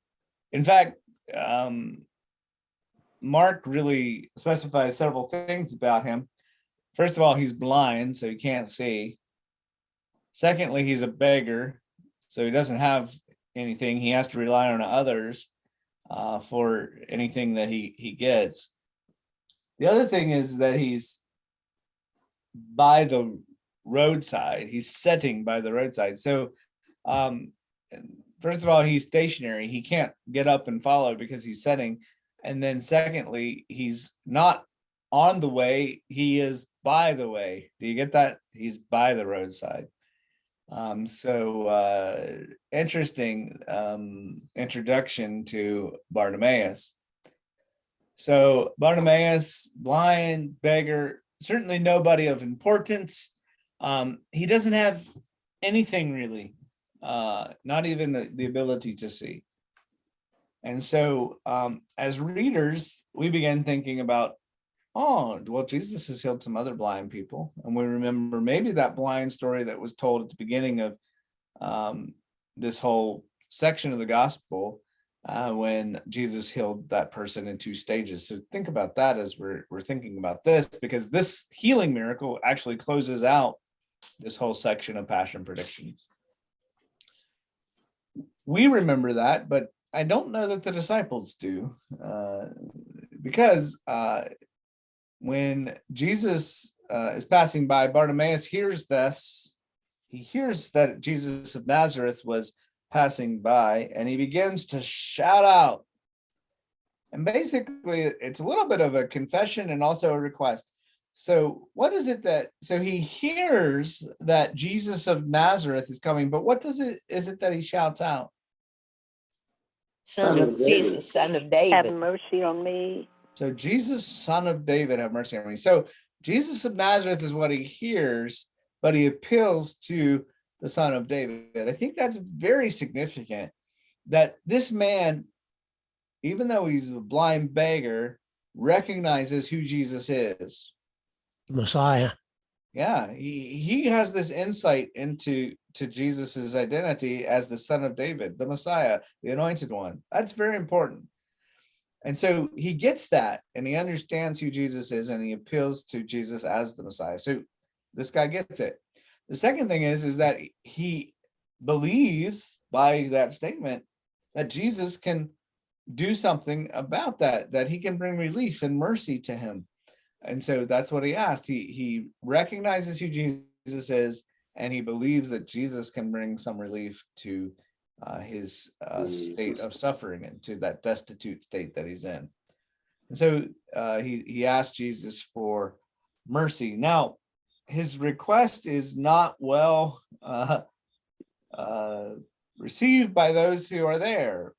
A: In fact, Mark really specifies several things about him. First of all, he's blind, so he can't see. Secondly, he's a beggar, so he doesn't have anything. He has to rely on others for anything that he gets. The other thing is that he's by the roadside. He's sitting by the roadside. So first of all, he's stationary. He can't get up and follow because he's sitting. And then secondly, he's not on the way, he is by the way. Do you get that? He's by the roadside. Interesting introduction to Bartimaeus. So Bartimaeus, blind, beggar, certainly nobody of importance. He doesn't have anything really, not even the ability to see. And so as readers, we began thinking about, oh, well, Jesus has healed some other blind people. And we remember maybe that blind story that was told at the beginning of this whole section of the gospel when Jesus healed that person in 2 stages. So think about that as we're thinking about this, because this healing miracle actually closes out this whole section of passion predictions. We remember that, but I don't know that the disciples do, because when Jesus is passing by, Bartimaeus hears this. He hears that Jesus of Nazareth was passing by, and he begins to shout out. And basically, it's a little bit of a confession and also a request. So what is it so he hears that Jesus of Nazareth is coming, but what is it that he shouts out?
C: Son of Jesus, son of
D: Have
C: David.
D: mercy on me.
A: So Jesus, son of David, have mercy on me. So Jesus of Nazareth is what he hears, but he appeals to the son of David. I think that's very significant that this man, even though he's a blind beggar, recognizes who Jesus is.
G: Messiah.
A: Yeah, he has this insight into Jesus's identity as the son of David, the Messiah, the anointed one. That's very important. And so he gets that, and he understands who Jesus is, and he appeals to Jesus as the Messiah. So this guy gets it. The second thing is that he believes by that statement that Jesus can do something about that he can bring relief and mercy to him. And so that's what he asked. He recognizes who Jesus is, and he believes that Jesus can bring some relief to his state of suffering and to that destitute state that he's in. And so he asked Jesus for mercy. Now, his request is not well received by those who are there.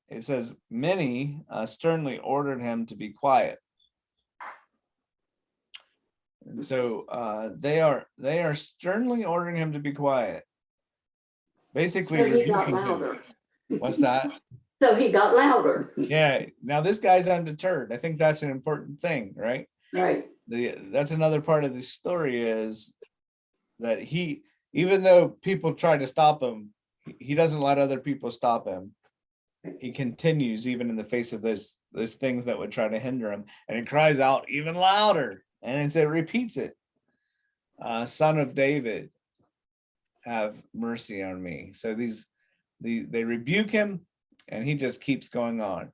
A: It says, many sternly ordered him to be quiet. And so they are sternly ordering him to be quiet. Basically,
E: So he got
A: rebuking him.
E: louder.
A: What's that?
E: So he got louder.
A: Yeah. Now this guy's undeterred. I think that's an important thing, right?
E: Right.
A: That's another part of the story is that he, even though people try to stop him, he doesn't let other people stop him. He continues even in the face of those things that would try to hinder him, and he cries out even louder, and it repeats it. Son of David, have mercy on me. So they rebuke him, and he just keeps going on.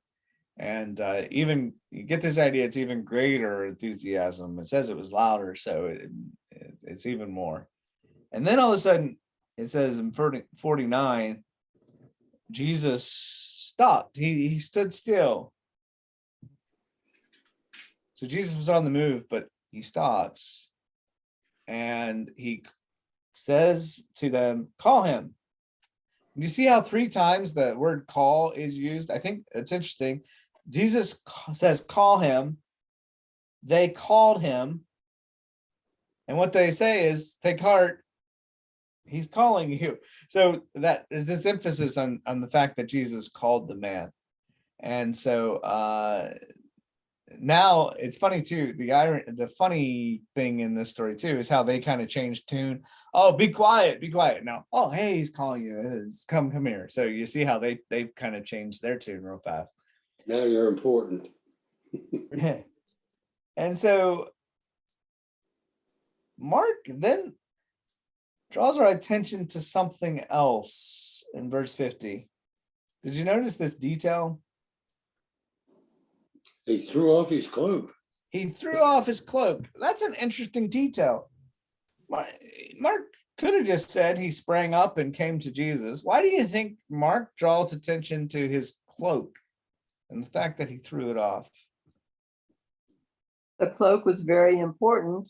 A: And even you get this idea, it's even greater enthusiasm. It says it was louder, so it's even more. And then all of a sudden, it says in 49, Jesus stopped. He stood still. So Jesus was on the move, but he stops. And he says to them, call him. You see how 3 times the word call is used? I think it's interesting. Jesus says, call him. They called him. And what they say is, take heart. He's calling you. So that is this emphasis on the fact that Jesus called the man. And so now it's funny too. The funny thing in this story too is how they kind of changed tune. Oh, be quiet, be quiet. Now, oh, hey, he's calling you. Come here. So you see how they kind of changed their tune real fast.
H: Now you're important.
A: And so Mark then draws our attention to something else in verse 50. Did you notice this detail?
H: He threw off his cloak.
A: He threw off his cloak. That's an interesting detail. Mark could have just said he sprang up and came to Jesus. Why do you think Mark draws attention to his cloak and the fact that he threw it off?
F: The cloak was very important.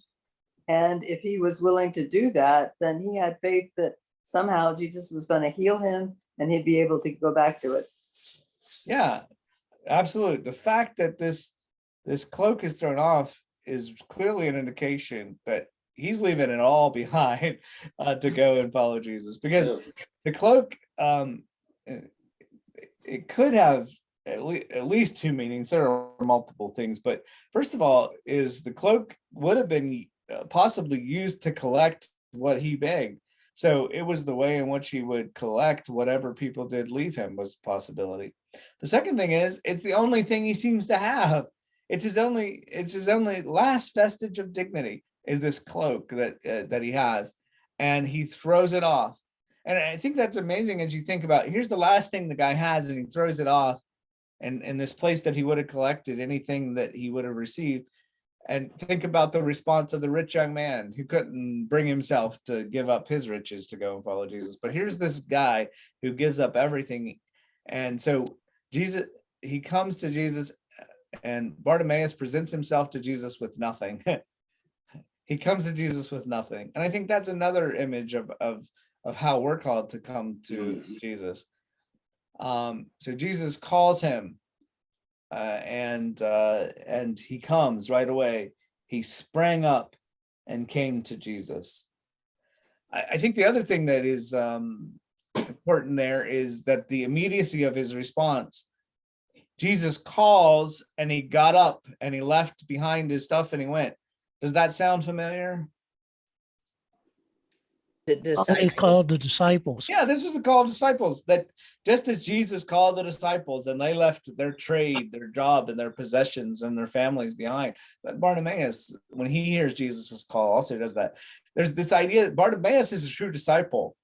F: And if he was willing to do that, then he had faith that somehow Jesus was going to heal him and he'd be able to go back to it.
A: Yeah, absolutely. The fact that this cloak is thrown off is clearly an indication that he's leaving it all behind to go and follow Jesus, because the cloak, it could have at least 2 meanings. There are multiple things, but first of all, is the cloak would have been possibly used to collect what he begged. So it was the way in which he would collect whatever people did leave him, was a possibility. The second thing is, it's the only thing he seems to have. It's his only last vestige of dignity, is this cloak that he has, and he throws it off. And I think that's amazing as you think about, here's the last thing the guy has, and he throws it off, and in this place that he would have collected anything that he would have received. And think about the response of the rich young man who couldn't bring himself to give up his riches to go and follow Jesus. But here's this guy who gives up everything. And so Jesus, he comes to Jesus, and Bartimaeus presents himself to Jesus with nothing. He comes to Jesus with nothing. And I think that's another image of how we're called to come to Jesus. So Jesus calls him. And he comes right away. He sprang up and came to Jesus. I think the other thing that is important there is that the immediacy of his response. Jesus calls, and he got up and he left behind his stuff and he went. Does that sound familiar?
C: The
G: They
C: disciples.
G: called the disciples.
A: Yeah, this is the call of disciples, that just as Jesus called the disciples and they left their trade, their job, and their possessions and their families behind, but Bartimaeus, when he hears Jesus's call, also does that. There's this idea that Bartimaeus is a true disciple.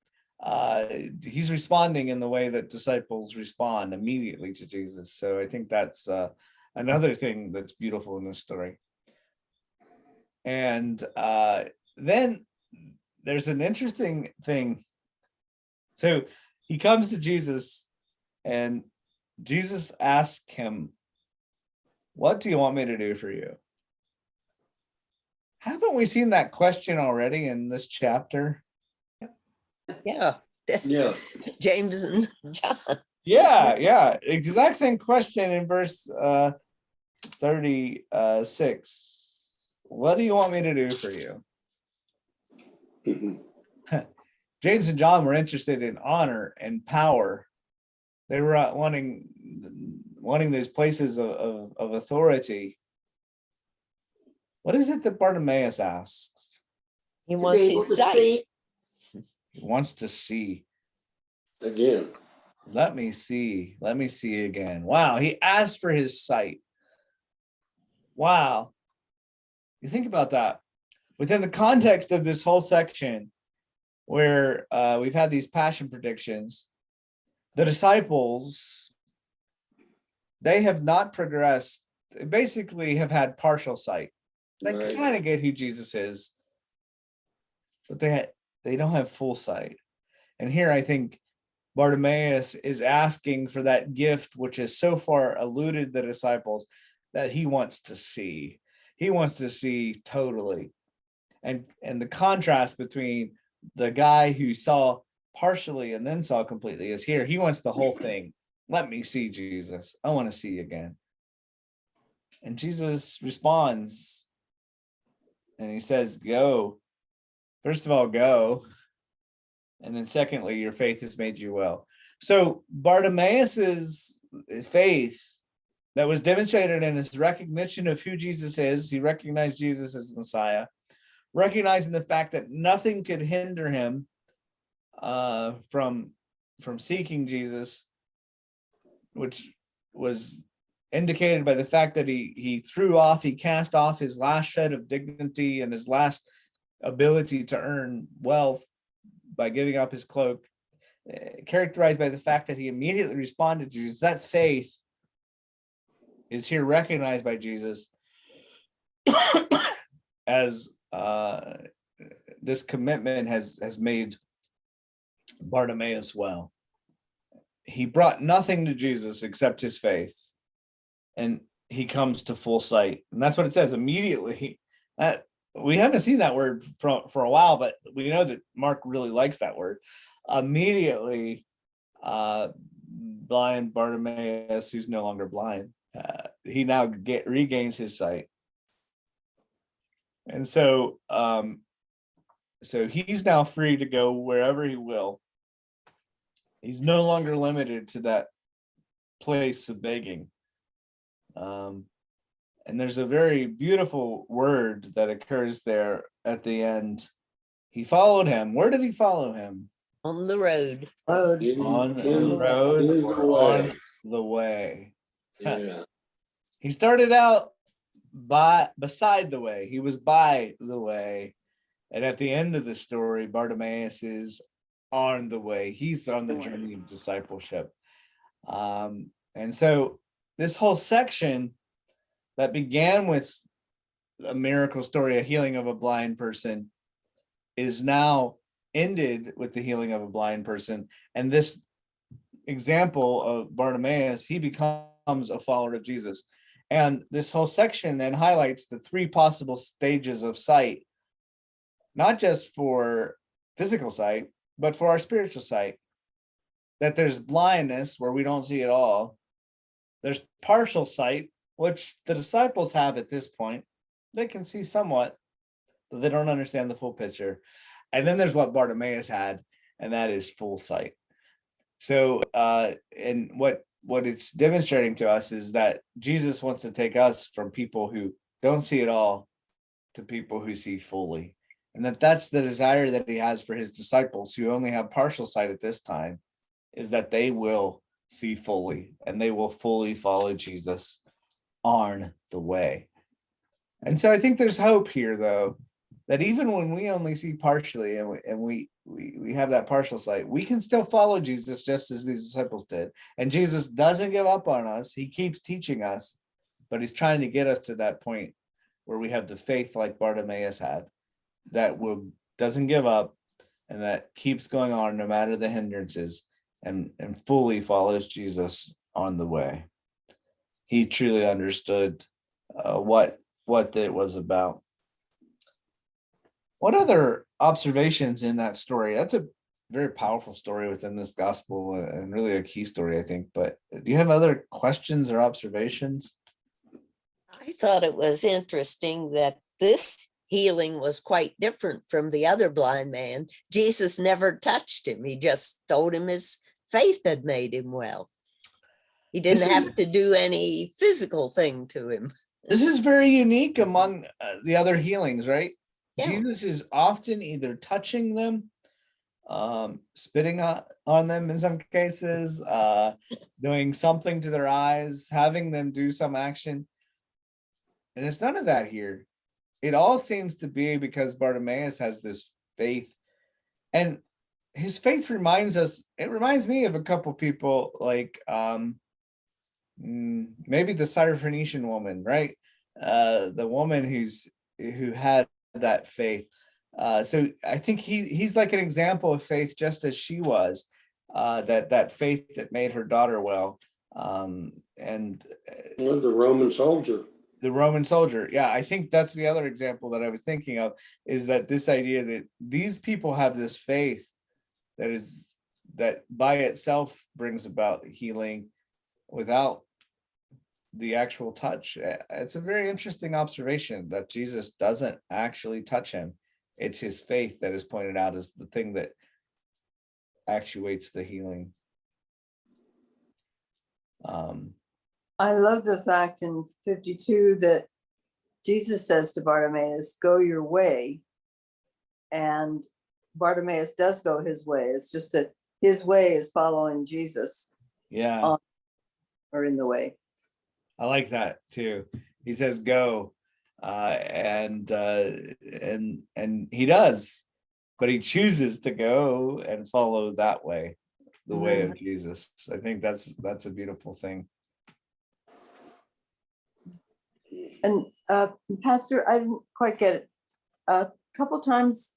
A: He's responding in the way that disciples respond immediately to Jesus. So I think that's another thing that's beautiful in this story. And then there's an interesting thing. So he comes to Jesus, and Jesus asks him, "What do you want me to do for you?" Haven't we seen that question already in this chapter?
C: Yeah,
H: Yes.
C: James and John.
A: Yeah. Exact same question in verse 36. What do you want me to do for you? James and John were interested in honor and power. They were wanting those places of authority. What is it that Bartimaeus asks?
C: He
E: To be
C: wants
E: able
C: his
E: to
C: sight.
E: see.
A: He wants to see.
H: Again.
A: Let me see. Let me see again. Wow, he asked for his sight. Wow. You think about that. Within the context of this whole section, where we've had these passion predictions, the disciples, they have not progressed. They basically have had partial sight. They
H: Right.
A: kind of get who Jesus is, but they don't have full sight. And here I think Bartimaeus is asking for that gift, which has so far eluded the disciples, that he wants to see. He wants to see totally. And the contrast between the guy who saw partially and then saw completely is here. He wants the whole thing. Let me see Jesus. I want to see you again. And Jesus responds and he says, go. First of all, go. And then secondly, your faith has made you well. So Bartimaeus's faith that was demonstrated in his recognition of who Jesus is, he recognized Jesus as the Messiah, recognizing the fact that nothing could hinder him from seeking Jesus, which was indicated by the fact that he cast off his last shred of dignity and his last ability to earn wealth by giving up his cloak, characterized by the fact that he immediately responded to Jesus. That faith is here recognized by Jesus as this commitment has made Bartimaeus well. He brought nothing to Jesus except his faith, and he comes to full sight. And that's what it says immediately. We haven't seen that word for a while, but we know that Mark really likes that word. Immediately, blind Bartimaeus, who's no longer blind, he now regains his sight. And so he's now free to go wherever he will. He's no longer limited to that place of begging. And there's a very beautiful word that occurs there at the end. He followed him. Where did he follow him?
C: On the road.
F: Road.
A: On the road, on the way.
H: Yeah.
A: He started out beside the way. He was by the way. And at the end of the story, Bartimaeus is on the way. He's on the journey of discipleship. And so this whole section that began with a miracle story, a healing of a blind person, is now ended with the healing of a blind person. And this example of Bartimaeus, he becomes a follower of Jesus. And this whole section then highlights the three possible stages of sight, not just for physical sight, but for our spiritual sight. That there's blindness where we don't see at all. There's partial sight, which the disciples have at this point. They can see somewhat, but they don't understand the full picture. And then there's what Bartimaeus had, and that is full sight. So, and what it's demonstrating to us is that Jesus wants to take us from people who don't see at all to people who see fully. And that's the desire that he has for his disciples who only have partial sight at this time, is that they will see fully and they will fully follow Jesus on the way. And so I think there's hope here, though, that even when we only see partially and we have that partial sight, we can still follow Jesus just as these disciples did. And Jesus doesn't give up on us. He keeps teaching us, but he's trying to get us to that point where we have the faith like Bartimaeus had, that doesn't give up and that keeps going on no matter the hindrances, and fully follows Jesus on the way. He truly understood what it was about. What other observations in that story? That's a very powerful story within this gospel and really a key story, I think. But do you have other questions or observations?
C: I thought it was interesting that this healing was quite different from the other blind man. Jesus never touched him. He just told him his faith had made him well. He didn't have to do any physical thing to him.
A: This is very unique among the other healings, right?
C: Yeah.
A: Jesus is often either touching them, spitting on them in some cases, doing something to their eyes, having them do some action. And it's none of that here. It all seems to be because Bartimaeus has this faith. And his faith reminds me of a couple people, like maybe the Syrophoenician woman, right? The woman who had that faith. So I think he's like an example of faith, just as she was, that faith that made her daughter well. And
H: The Roman soldier.
A: The Roman soldier. Yeah, I think that's the other example that I was thinking of, is that this idea that these people have this faith that by itself brings about healing without the actual touch. It's a very interesting observation that Jesus doesn't actually touch him. It's his faith that is pointed out as the thing that actuates the healing.
F: I love the fact in 52 that Jesus says to Bartimaeus, go your way. And Bartimaeus does go his way. It's just that his way is following Jesus
A: Yeah,
F: or in the way.
A: I like that too. He says go, and he does, but he chooses to go and follow that way, the way of Jesus. I think that's a beautiful thing.
F: And Pastor, I didn't quite get it. A couple times,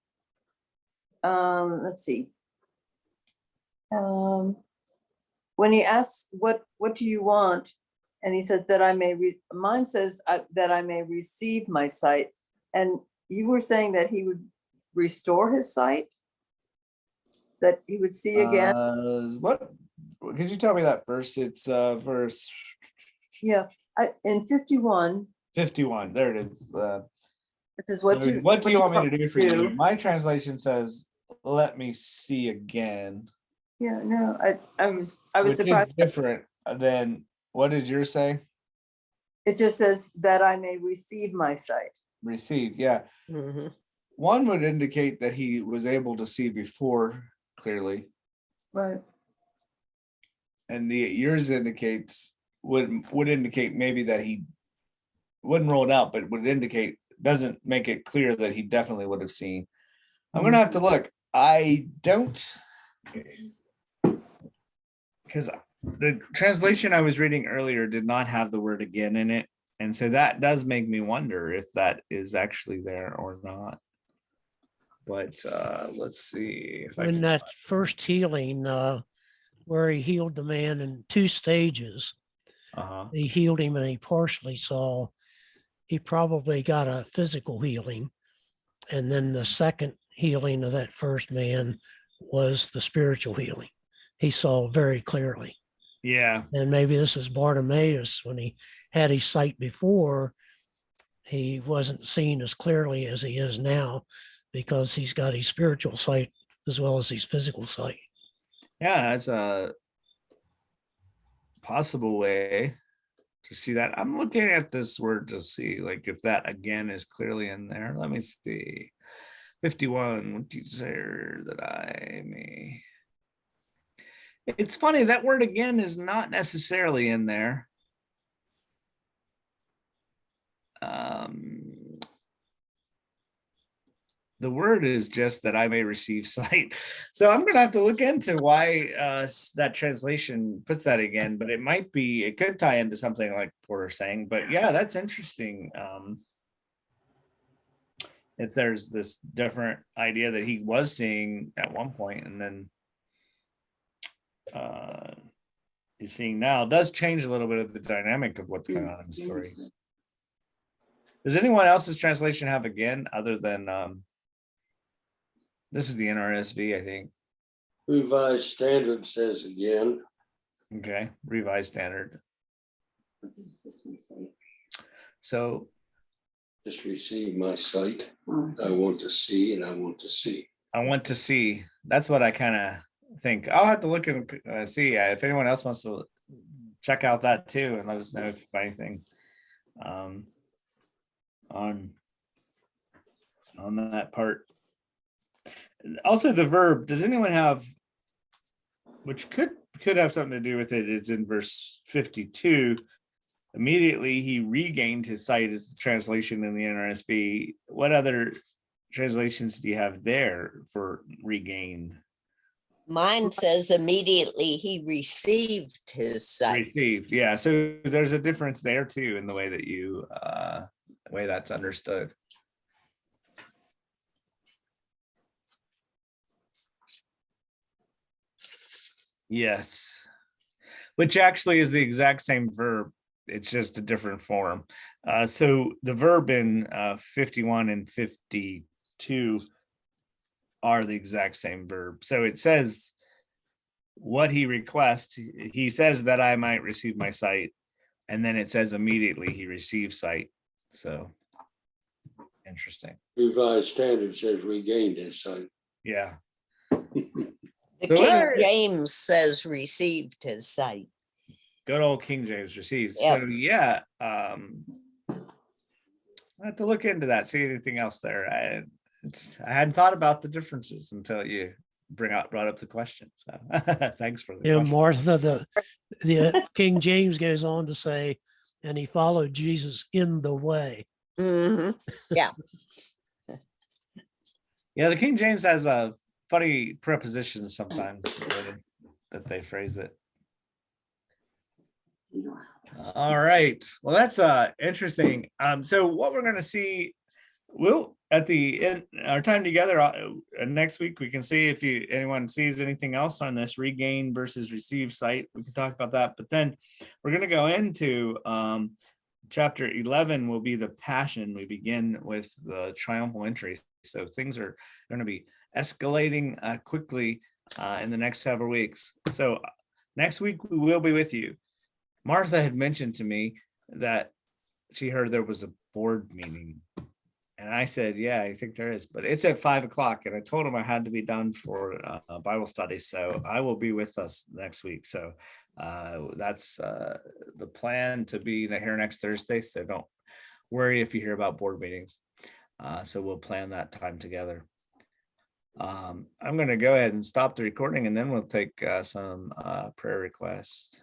F: let's see. When he asks, what do you want? And he said that I may, mine says that I may receive my sight. And you were saying that he would restore his sight? That he would see again?
A: What could you tell me that verse? It's verse
F: Yeah, in 51,
A: 51. There it is.
F: it says,
A: What do you want me to do for you? My translation says, let me see again.
F: Yeah, no, I was
A: Which is
F: surprised.
A: different than, what did yours say?
F: It just says that I may receive my sight.
A: Receive, yeah.
C: Mhm.
A: One would indicate that he was able to see before clearly,
F: Right.
A: and yours indicates would indicate maybe that he wouldn't roll it out, but would indicate, doesn't make it clear that he definitely would have seen. I'm gonna have to look. I don't, because the translation I was reading earlier did not have the word again in it, and so that does make me wonder if that is actually there or not. But let's see if I
G: In
A: can.
G: that first healing, where he healed the man in 2 stages,
A: Uh-huh.
G: he healed him and he partially saw. He probably got a physical healing. And then the second healing of that first man was the spiritual healing. He saw very clearly.
A: Yeah.
G: And maybe this is Bartimaeus. When he had his sight before, he wasn't seeing as clearly as he is now because he's got his spiritual sight as well as his physical sight.
A: Yeah, that's a possible way to see that. I'm looking at this word to see like if that again is clearly in there. Let me see. 51, what do you say that I may? It's funny, that word again is not necessarily in there. The word is just that I may receive sight. So I'm going to have to look into why that translation puts that again, but it could tie into something like Porter's saying, but yeah, that's interesting. If there's this different idea that he was seeing at one point and then he's seeing now, does change a little bit of the dynamic of what's going on in the story. Does anyone else's translation have again other than this is the NRSV, I think.
H: Revised Standard says again.
A: Okay, Revised Standard.
E: What does this one say?
A: So
H: Just receive my sight. I want to see and I want to see.
A: I want to see. That's what I kind of think. I'll have to look and see if anyone else wants to check out that too, and let us know if anything on that part. Also, the verb. Does anyone have? Which could have something to do with it. It's in verse 52. Immediately he regained his sight is the translation in the NRSV. What other translations do you have there for regained?
C: Mine says immediately he received his sight.
A: Received, yeah. So there's a difference there too in the way that you way that's understood. Yes, which actually is the exact same verb. It's just a different form. So the verb in 51 and 52 are the exact same verb. So it says what he requests. He says that I might receive my sight. And then it says immediately he receives sight. So interesting.
H: Revised Standard says regained his sight.
A: Yeah.
C: The
A: So
C: King
A: there-
C: James says received his sight.
A: Good old King James received.
C: Yep.
A: So yeah, I have to look into that, see anything else there. I hadn't thought about the differences until you brought up the question. So thanks for the
G: Yeah,
A: question.
G: Martha, the King James goes on to say, and he followed Jesus in the way.
C: Mhm.
A: Yeah, the King James has a funny prepositions sometimes that they phrase it.
E: You know,
A: All right. Well, that's interesting. So what we're going to see, we'll at the end our time together next week, we can see if anyone sees anything else on this regain versus receive sight. We can talk about that. But then we're going to go into chapter 11 will be the passion. We begin with the triumphal entry. So things are going to be escalating quickly in the next several weeks. So next week we will be with you. Martha had mentioned to me that she heard there was a board meeting. And I said, yeah, I think there is, but it's at 5 o'clock. And I told him I had to be done for a Bible study. So I will be with us next week. So that's the plan to be here next Thursday. So don't worry if you hear about board meetings. So we'll plan that time together. I'm going to go ahead and stop the recording and then we'll take some prayer requests.